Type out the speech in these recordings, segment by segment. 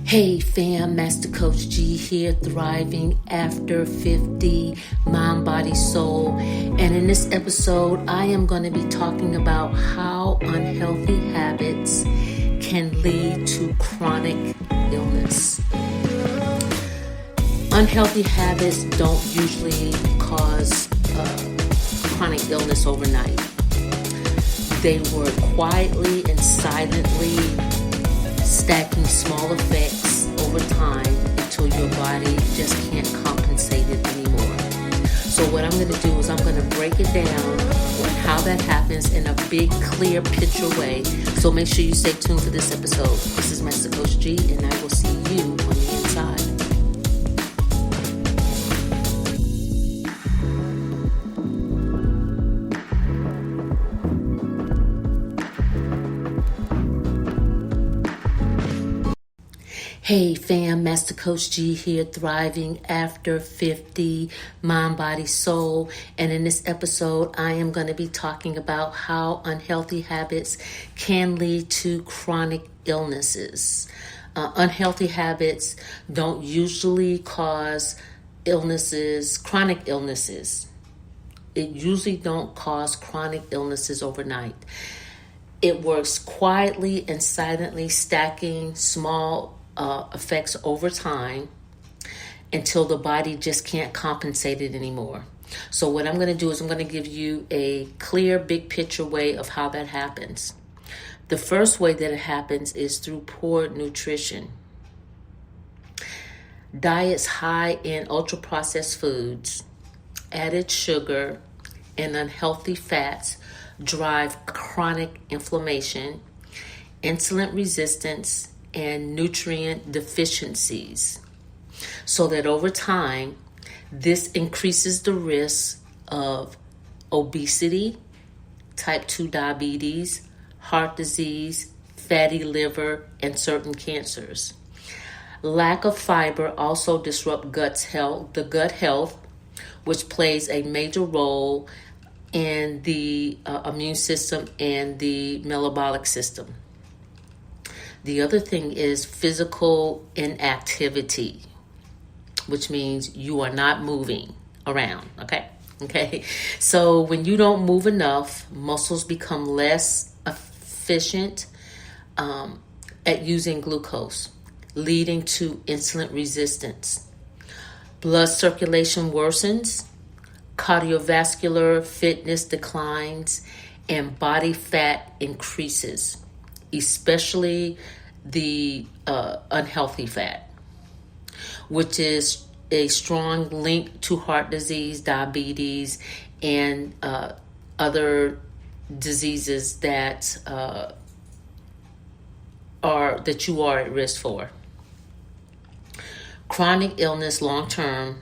Hey fam, Master Coach G here, thriving after 50, mind, body, soul. And in this episode, I am going to be talking about how unhealthy habits can lead to chronic illness. Unhealthy habits don't usually cause chronic illness overnight. They work quietly and silently, stacking small effects over time until your body just can't compensate it anymore. So what I'm going to do is I'm going to break it down on how that happens in a big, clear picture way. So make sure you stay tuned for this episode. This is Master Coach G, and I will see you on the inside. Hey fam, Master Coach G here, thriving after 50, mind, body, soul. And in this episode, I am going to be talking about how unhealthy habits can lead to chronic illnesses. Unhealthy habits don't usually cause illnesses, chronic illnesses. It usually don't cause chronic illnesses overnight. It works quietly and silently, stacking small effects over time until the body just can't compensate it anymore. So what I'm going to do is I'm going to give you a clear, big picture way of how that happens. The first way that it happens is through poor nutrition. Diets high in ultra-processed foods, added sugar, and unhealthy fats drive chronic inflammation, insulin resistance, and nutrient deficiencies, so that over time, this increases the risk of obesity, type 2 diabetes, heart disease, fatty liver, and certain cancers. Lack of fiber also disrupts the gut health, which plays a major role in the immune system and the metabolic system. The other thing is physical inactivity, which means you are not moving around, okay? So when you don't move enough, muscles become less efficient at using glucose, leading to insulin resistance. Blood circulation worsens, cardiovascular fitness declines, and body fat increases, especially the unhealthy fat, which is a strong link to heart disease, diabetes, and other diseases that you are at risk for. Chronic illness, long-term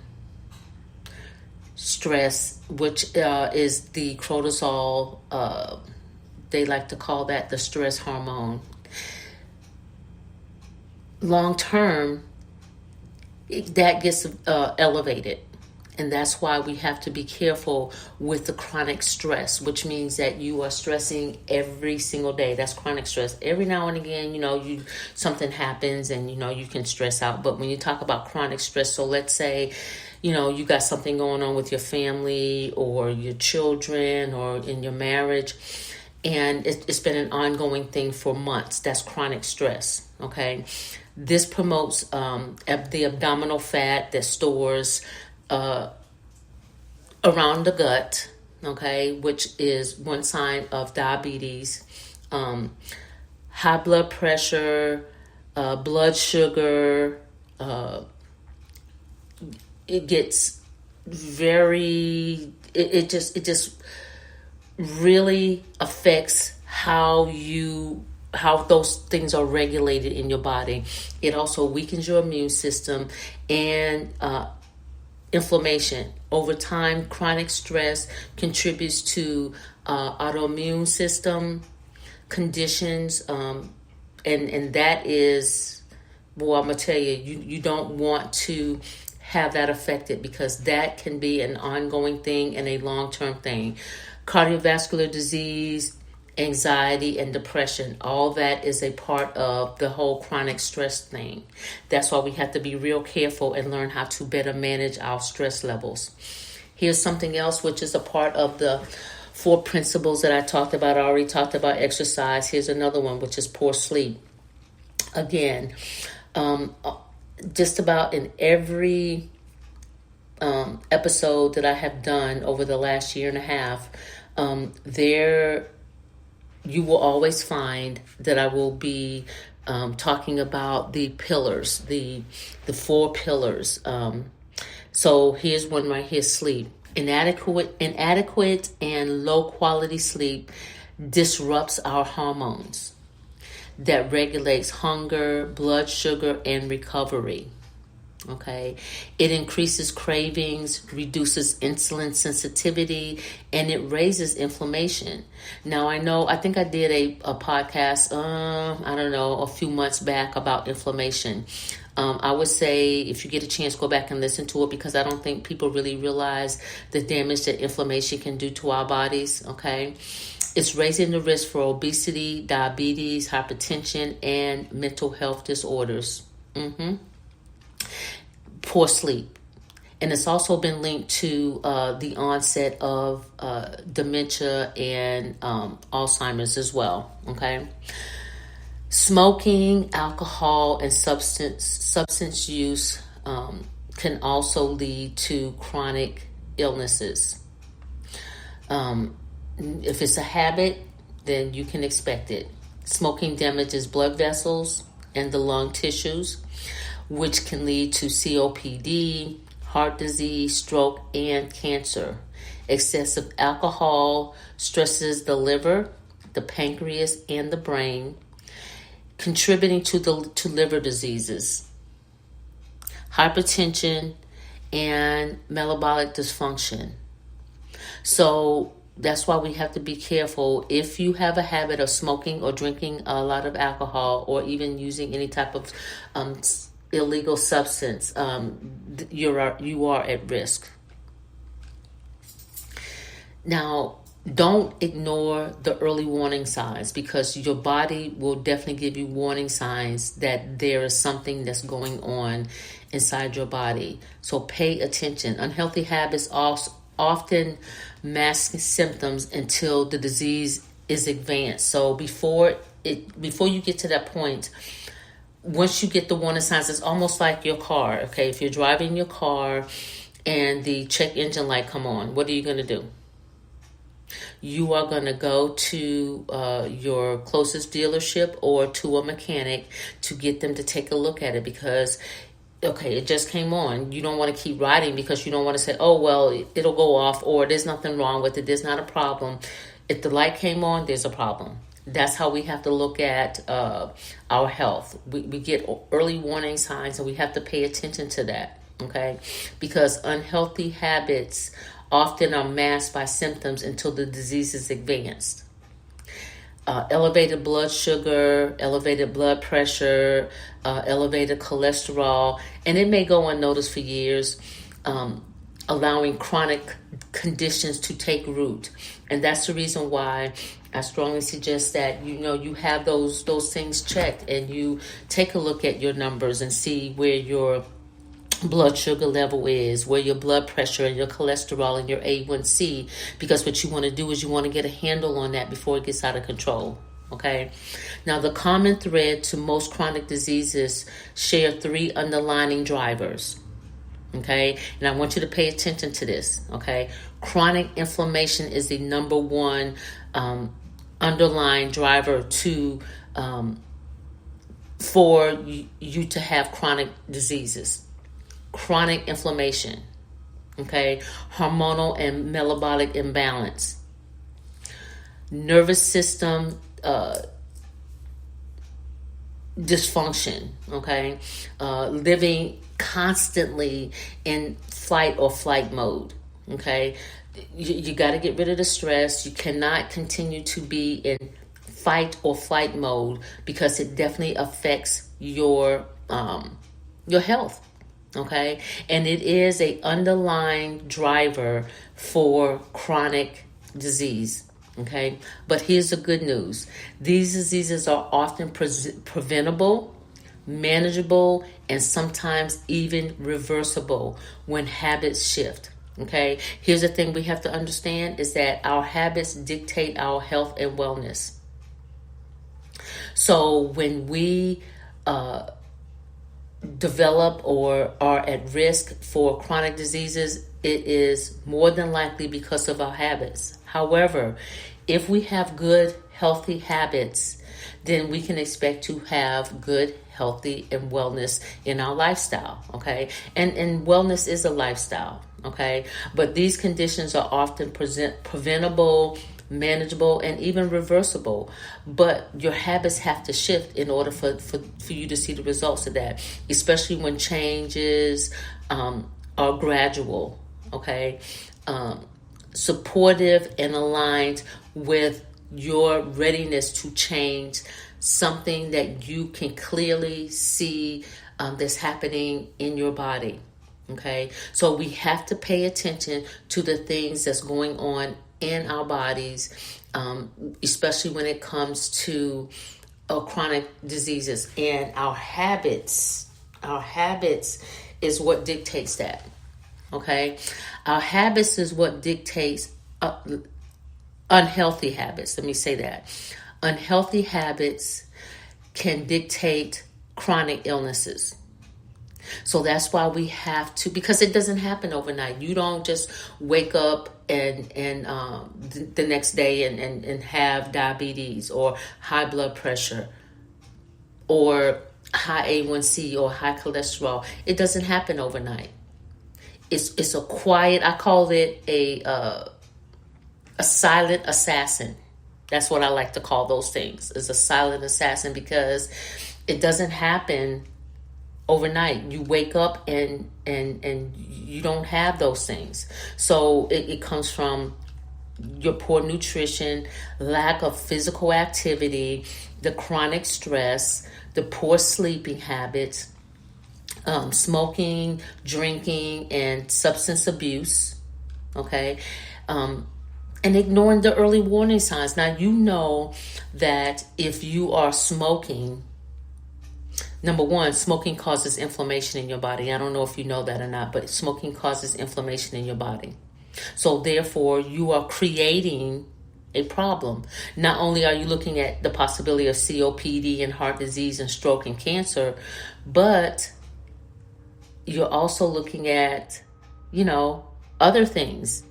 stress, which is the cortisol. They like to call that the stress hormone. Long term, that gets elevated. And that's why we have to be careful with the chronic stress, which means that you are stressing every single day. That's chronic stress. Every now and again, something happens and, you can stress out. But when you talk about chronic stress, so let's say, you got something going on with your family or your children or in your marriage, and it's been an ongoing thing for months. That's chronic stress, okay? This promotes the abdominal fat that stores around the gut, okay, which is one sign of diabetes. High blood pressure, blood sugar, it gets it just really affects how those things are regulated in your body. It also weakens your immune system and inflammation. Over time, chronic stress contributes to autoimmune system conditions, and that is, well, I'm gonna tell you, you don't want to have that affected, because that can be an ongoing thing and a long-term thing. Cardiovascular disease, anxiety, and depression. All that is a part of the whole chronic stress thing. That's why we have to be real careful and learn how to better manage our stress levels. Here's something else which is a part of the 4 principles that I talked about. I already talked about exercise. Here's another one, which is poor sleep. Again, just about in every episode that I have done over the last year and a half, there you will always find that I will be talking about the pillars, the 4 pillars. So here's one right here: sleep. Inadequate and low quality sleep disrupts our hormones that regulates hunger, blood sugar, and recovery. Okay, it increases cravings, reduces insulin sensitivity, and it raises inflammation. Now, I think I did a podcast, I don't know, a few months back about inflammation. I would say if you get a chance, go back and listen to it, because I don't think people really realize the damage that inflammation can do to our bodies, okay? It's raising the risk for obesity, diabetes, hypertension, and mental health disorders. Poor sleep. And it's also been linked to the onset of dementia and Alzheimer's as well, okay? Smoking, alcohol, and substance use can also lead to chronic illnesses. If it's a habit, then you can expect it. Smoking damages blood vessels and the lung tissues, which can lead to COPD, heart disease, stroke, and cancer. Excessive alcohol stresses the liver, the pancreas, and the brain, contributing to liver diseases, hypertension, and metabolic dysfunction. So that's why we have to be careful. If you have a habit of smoking or drinking a lot of alcohol, or even using any type of illegal substance, you are at risk. Now, don't ignore the early warning signs, because your body will definitely give you warning signs that there is something that's going on inside your body. So pay attention. Unhealthy habits often mask symptoms until the disease is advanced. So before you get to that point, once you get the warning signs, it's almost like your car. Okay, if you're driving your car and the check engine light come on, what are you going to do? You are going to go to your closest dealership or to a mechanic to get them to take a look at it, because okay, it just came on. You don't want to keep riding because you don't want to say, oh, well, it'll go off, or there's nothing wrong with it. There's not a problem. If the light came on, there's a problem. That's how we have to look at our health. We get early warning signs, and we have to pay attention to that, okay? Because unhealthy habits often are masked by symptoms until the disease is advanced. Elevated blood sugar, elevated blood pressure, elevated cholesterol, and it may go unnoticed for years, allowing chronic conditions to take root. And that's the reason why I strongly suggest that you have those things checked, and you take a look at your numbers and see where your blood sugar level is, where your blood pressure and your cholesterol and your A1C, because what you want to do is you want to get a handle on that before it gets out of control. Okay. Now, the common thread to most chronic diseases share 3 underlying drivers. Okay. And I want you to pay attention to this. Okay. Chronic inflammation is the number one underlying driver for you to have chronic diseases. Chronic inflammation, okay, hormonal and metabolic imbalance, nervous system dysfunction, okay, living constantly in fight or flight mode, okay. You got to get rid of the stress. You cannot continue to be in fight or flight mode, because it definitely affects your health. Okay, and it is a underlying driver for chronic disease. Okay, but here's the good news. These diseases are often preventable, manageable, and sometimes even reversible when habits shift. Okay, here's the thing we have to understand is that our habits dictate our health and wellness. So when we develop or are at risk for chronic diseases, it is more than likely because of our habits. However, if we have good, healthy habits, then we can expect to have good, healthy, and wellness in our lifestyle, okay? And wellness is a lifestyle, okay? But these conditions are often preventable, manageable, and even reversible. But your habits have to shift in order for you to see the results of that, especially when changes are gradual, okay? Supportive and aligned with your readiness to change something that you can clearly see that's happening in your body. Okay, so we have to pay attention to the things that's going on in our bodies, especially when it comes to chronic diseases. And our habits is what dictates that. Okay, our habits is what dictates unhealthy habits. Let me say that. Unhealthy habits can dictate chronic illnesses. So that's why we have to, because it doesn't happen overnight. You don't just wake up and the next day and have diabetes or high blood pressure or high A1C or high cholesterol. It doesn't happen overnight. It's a quiet, I call it a silent assassin. That's what I like to call those things, is a silent assassin, because it doesn't happen overnight. You wake up and you don't have those things. So it comes from your poor nutrition, lack of physical activity, the chronic stress, the poor sleeping habits, smoking, drinking, and substance abuse. Okay. And ignoring the early warning signs. Now, you know that if you are smoking, number one, smoking causes inflammation in your body. I don't know if you know that or not, but smoking causes inflammation in your body. So therefore, you are creating a problem. Not only are you looking at the possibility of COPD and heart disease and stroke and cancer, but you're also looking at, other things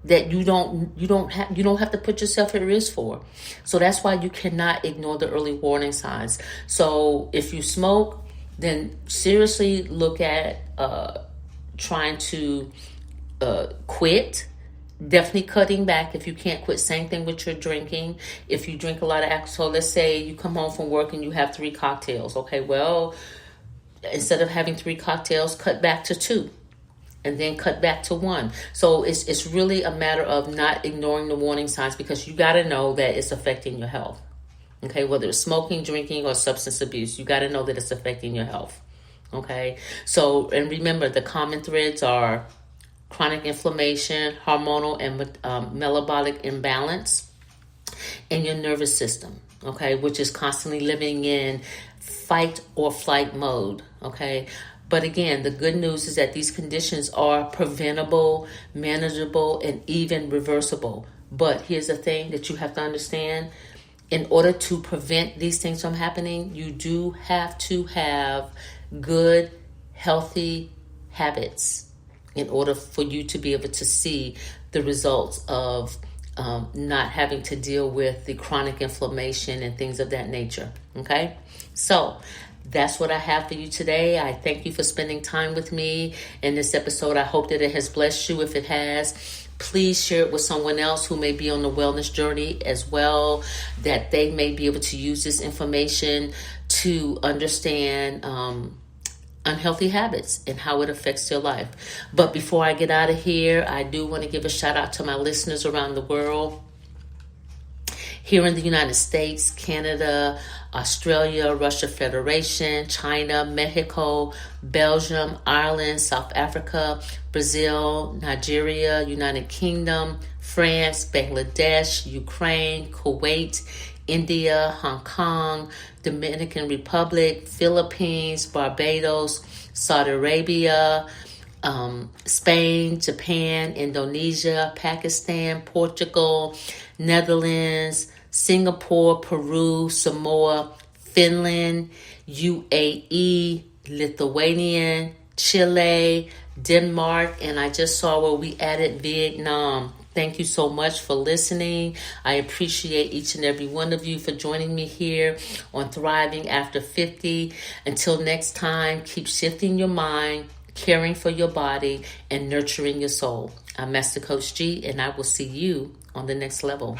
that you don't have to put yourself at risk for. So that's why you cannot ignore the early warning signs. So if you smoke, then seriously look at trying to quit. Definitely cutting back if you can't quit. Same thing with your drinking. If you drink a lot of alcohol, let's say you come home from work and you have 3 cocktails. Okay, well, instead of having 3 cocktails, cut back to 2. And then cut back to 1. So it's really a matter of not ignoring the warning signs, because you got to know that it's affecting your health. Okay, whether it's smoking, drinking, or substance abuse, you got to know that it's affecting your health. Okay, so, and remember, the common threads are chronic inflammation, hormonal and metabolic imbalance in your nervous system. Okay, which is constantly living in fight or flight mode. Okay. But again, the good news is that these conditions are preventable, manageable, and even reversible. But here's the thing that you have to understand. In order to prevent these things from happening, you do have to have good, healthy habits in order for you to be able to see the results of not having to deal with the chronic inflammation and things of that nature. Okay? So that's what I have for you today. I thank you for spending time with me in this episode. I hope that it has blessed you. If it has, please share it with someone else who may be on the wellness journey as well, that they may be able to use this information to understand unhealthy habits and how it affects their life. But before I get out of here, I do want to give a shout out to my listeners around the world. Here in the United States, Canada, Australia, Russia Federation, China, Mexico, Belgium, Ireland, South Africa, Brazil, Nigeria, United Kingdom, France, Bangladesh, Ukraine, Kuwait, India, Hong Kong, Dominican Republic, Philippines, Barbados, Saudi Arabia, Spain, Japan, Indonesia, Pakistan, Portugal, Netherlands, Singapore, Peru, Samoa, Finland, UAE, Lithuania, Chile, Denmark, and I just saw where we added Vietnam. Thank you so much for listening. I appreciate each and every one of you for joining me here on Thriving After 50. Until next time, keep shifting your mind, caring for your body, and nurturing your soul. I'm Master Coach G, and I will see you on the next level.